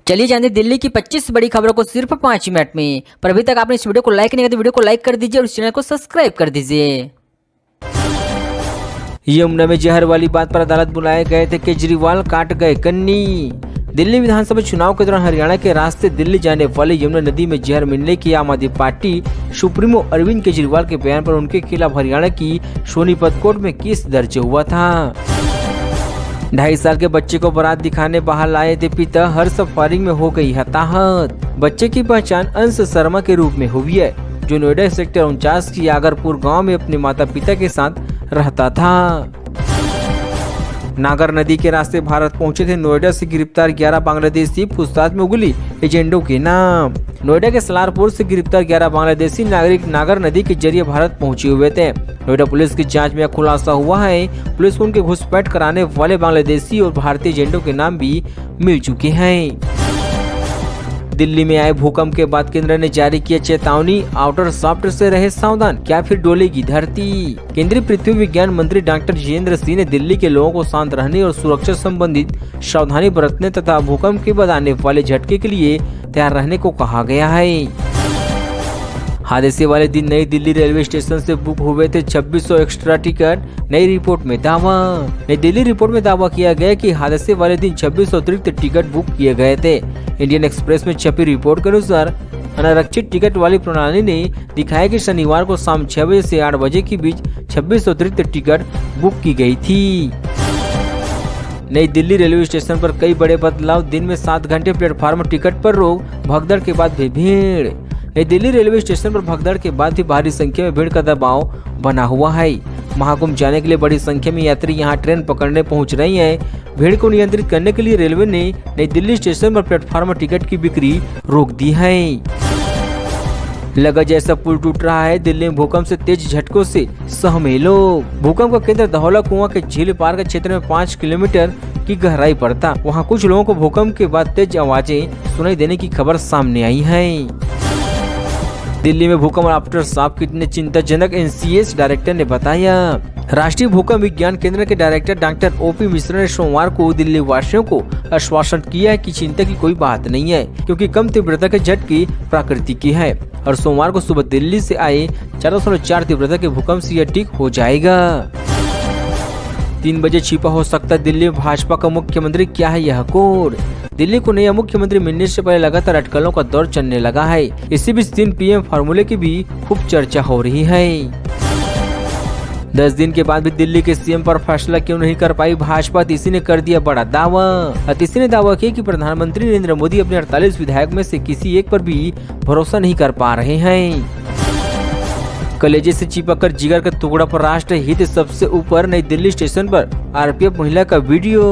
चलिए जानते दिल्ली की 25 बड़ी खबरों को सिर्फ 5 मिनट में। पर अभी तक आपने इस वीडियो को लाइक नहीं किया तो वीडियो को लाइक कर दीजिए और इस चैनल को सब्सक्राइब कर दीजिए। यमुना में जहर वाली बात पर अदालत बुलाए गए थे केजरीवाल, काट गए कन्नी। दिल्ली विधानसभा चुनाव के दौरान हरियाणा के रास्ते दिल्ली जाने वाले यमुना नदी में जहर मिलने की आम आदमी पार्टी सुप्रीमो अरविंद केजरीवाल के बयान पर उनके खिलाफ हरियाणा की सोनीपत कोर्ट में केस दर्ज हुआ था। 2.5 साल के बच्चे को बारात दिखाने बाहर लाए थे पिता, हर सफारी में हो गई हताहत। बच्चे की पहचान अंश शर्मा के रूप में हुई है, जो नोएडा सेक्टर 49 की आगरपुर गांव में अपने माता पिता के साथ रहता था। नागर नदी के रास्ते भारत पहुंचे थे नोएडा से गिरफ्तार 11 बांग्लादेशी, पूछताछ में उगली एजेंडों के नाम। नोएडा के सलारपुर से गिरफ्तार 11 बांग्लादेशी नागरिक नागर नदी के जरिए भारत पहुंचे हुए थे। नोएडा पुलिस की जांच में खुलासा हुआ है, पुलिस को उनके घुसपैठ कराने वाले बांग्लादेशी और भारतीय एजेंटों के नाम भी मिल चुके हैं। दिल्ली में आए भूकंप के बाद केंद्र ने जारी किया चेतावनी, आउटर सॉफ्ट से रहे सावधान, क्या फिर डोलेगी धरती। केंद्रीय पृथ्वी विज्ञान मंत्री डॉक्टर जितेंद्र सिंह ने दिल्ली के लोगों को शांत रहने और सुरक्षा संबंधित सावधानी बरतने तथा भूकंप के बाद आने वाले झटके के लिए तैयार रहने को कहा गया है। हादसे वाले दिन नई दिल्ली रेलवे स्टेशन से बुक हुए थे 2600 एक्स्ट्रा टिकट, नई रिपोर्ट में दावा। नई दिल्ली रिपोर्ट में दावा किया गया कि हादसे वाले दिन 2600 अतिरिक्त टिकट बुक किए गए थे। इंडियन एक्सप्रेस में छपी रिपोर्ट के अनुसार अनारक्षित टिकट वाली प्रणाली ने दिखाया कि शनिवार को शाम 6 बजे से 8 बजे के बीच 2600 अतिरिक्त टिकट बुक की गई थी। नई दिल्ली रेलवे स्टेशन पर कई बड़े बदलाव, दिन में 7 घंटे प्लेटफार्म टिकट पर रोक, भगदड़ के बाद भी भीड़। नई दिल्ली रेलवे स्टेशन पर भगदड़ के बाद भी भारी संख्या में भीड़ का दबाव बना हुआ है। महाकुंभ जाने के लिए बड़ी संख्या में यात्री यहां ट्रेन पकड़ने पहुंच रही हैं। भीड़ को नियंत्रित करने के लिए रेलवे ने नई दिल्ली स्टेशन पर प्लेटफार्म टिकट की बिक्री रोक दी है। लगा जैसा पुल टूट रहा है, दिल्ली में भूकंप से तेज झटकों से सहमे लोग। भूकंप का केंद्र धौला कुआं के झील पार के क्षेत्र में 5 किलोमीटर की गहराई पर था। वहाँ कुछ लोगों को भूकंप के बाद तेज आवाजें सुनाई देने की खबर सामने आई है। दिल्ली में भूकंप आफ्टर शॉक कितने चिंताजनक, एनसीएस डायरेक्टर ने बताया। राष्ट्रीय भूकंप विज्ञान केंद्र के डायरेक्टर डॉक्टर ओपी मिश्रा ने सोमवार को दिल्ली वासियों को आश्वासन किया है कि चिंता की कोई बात नहीं है, क्योंकि कम तीव्रता के झटके प्राकृतिक की है और सोमवार को सुबह दिल्ली से आए 4.4 तीव्रता के भूकंप से यह ठीक हो जाएगा। 3 बजे छिपा हो सकता दिल्ली में भाजपा का मुख्यमंत्री, क्या है यह कोड। दिल्ली को नया मुख्यमंत्री मिलने से पहले लगातार अटकलों का दौर चलने लगा है। इसी बीच 3 पीएम फार्मूले की भी खूब चर्चा हो रही है। 10 दिन के बाद भी दिल्ली के सीएम पर फैसला क्यों नहीं कर पाई भाजपा, अतिशी ने कर दिया बड़ा दावा। अतिशी ने दावा किया कि प्रधानमंत्री नरेंद्र मोदी अपने 48 विधायक में से किसी एक पर भी भरोसा नहीं कर पा रहे हैं। कलेजे से चिपककर जिगर का टुकड़ा पर राष्ट्र हित सबसे ऊपर, नई दिल्ली स्टेशन पर आरपीएफ महिला का वीडियो।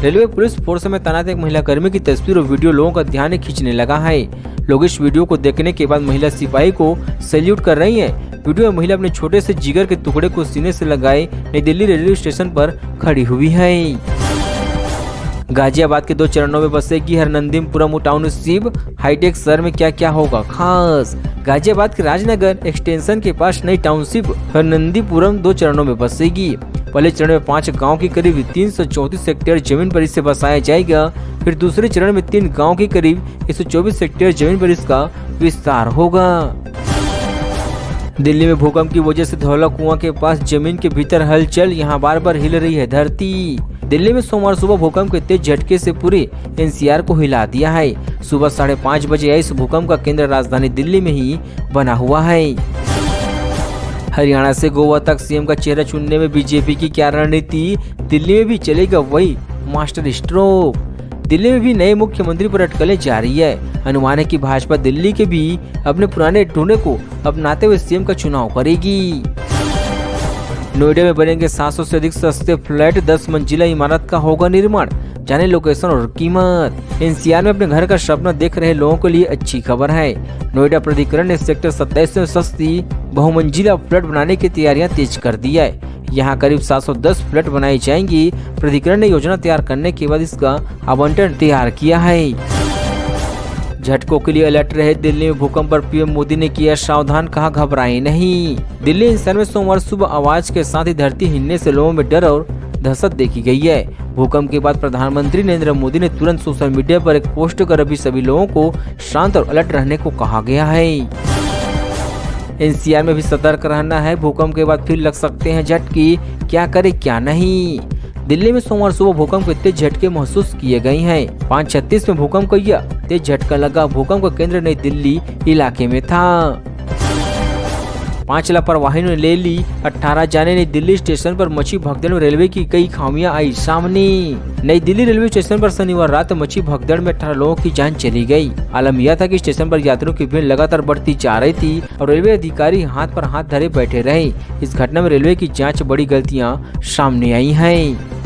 रेलवे पुलिस फोर्स में तैनात एक महिला कर्मी की तस्वीर और वीडियो लोगों का ध्यान खींचने लगा है। लोग इस वीडियो को देखने के बाद महिला सिपाही को सैल्यूट कर रही हैं। वीडियो में महिला अपने छोटे से जिगर के टुकड़े को सीने से लगाए नई दिल्ली रेलवे स्टेशन पर खड़ी हुई है। गाजियाबाद के 2 चरणों में बसेगी हरनंदीपुरम टाउनशिप, हाईटेक शहर में क्या क्या होगा खास। गाजियाबाद के राजनगर एक्सटेंशन के पास नई टाउनशिप हरनंदीपुरम 2 चरणों में बसेगी। पहले चरण में 5 गांव की करीब 334 हेक्टेयर जमीन पर इसे बसाया जाएगा। फिर दूसरे चरण में 3 गांव की करीब 124 हेक्टेयर जमीन पर इसका विस्तार होगा। दिल्ली में भूकंप की वजह से धौला कुआं के पास जमीन के भीतर हलचल, यहाँ बार बार हिल रही है धरती। दिल्ली में सोमवार सुबह भूकंप के तेज झटके से पूरे एनसीआर को हिला दिया है। सुबह 5:30 बजे आए इस भूकंप का केंद्र राजधानी दिल्ली में ही बना हुआ है। हरियाणा से गोवा तक सीएम का चेहरा चुनने में बीजेपी की क्या रणनीति, दिल्ली में भी चलेगा वही मास्टर स्ट्रोक। दिल्ली में भी नए मुख्यमंत्री पर अटकलें जारी है। अनुमान है कि भाजपा दिल्ली के भी अपने पुराने टोने को अपनाते हुए सीएम का चुनाव करेगी। नोएडा में बनेंगे 700 से अधिक सस्ते फ्लैट, 10 मंजिला इमारत का होगा निर्माण, जाने लोकेशन और कीमत। एनसीआर में अपने घर का सपना देख रहे लोगों के लिए अच्छी खबर है। नोएडा प्राधिकरण ने सेक्टर 27 में सस्ती बहुमंजिला फ्लैट बनाने की तैयारियां तेज कर दी है। यहाँ करीब 710 फ्लैट बनाई जाएंगी। प्राधिकरण ने योजना तैयार करने के बाद इसका आवंटन तैयार किया है। झटकों के लिए अलर्ट रहे दिल्ली में भूकंप पर पीएम मोदी ने किया सावधान, कहा घबराएं नहीं। दिल्ली शहर में सोमवार सुबह आवाज के साथ ही धरती हिलने से लोगों में डर और दहशत देखी गई है। भूकंप के बाद प्रधानमंत्री नरेंद्र मोदी ने तुरंत सोशल मीडिया पर एक पोस्ट कर अभी सभी लोगों को शांत और अलर्ट रहने को कहा गया है। एनसीआर में भी सतर्क रहना है, भूकंप के बाद फिर लग सकते हैं झटके, क्या करे क्या नहीं। दिल्ली में सोमवार सुबह भूकंप के तेज झटके महसूस किए गए हैं। 5:36 में भूकंप का यह तेज झटका लगा। भूकंप का केंद्र नई दिल्ली इलाके में था। 5 लापरवाहियों ने ले ली 18 जाने। नई दिल्ली स्टेशन पर मची भगदड़ में रेलवे की कई खामियां आई सामने। नई दिल्ली रेलवे स्टेशन पर शनिवार रात मची भगदड़ में 18 लोगों की जान चली गई। आलम यह था कि स्टेशन पर यात्रियों की भीड़ लगातार बढ़ती जा रही थी और रेलवे अधिकारी हाथ पर हाथ धरे बैठे रहे। इस घटना में रेलवे की जांच बड़ी गलतियां सामने आई हैं।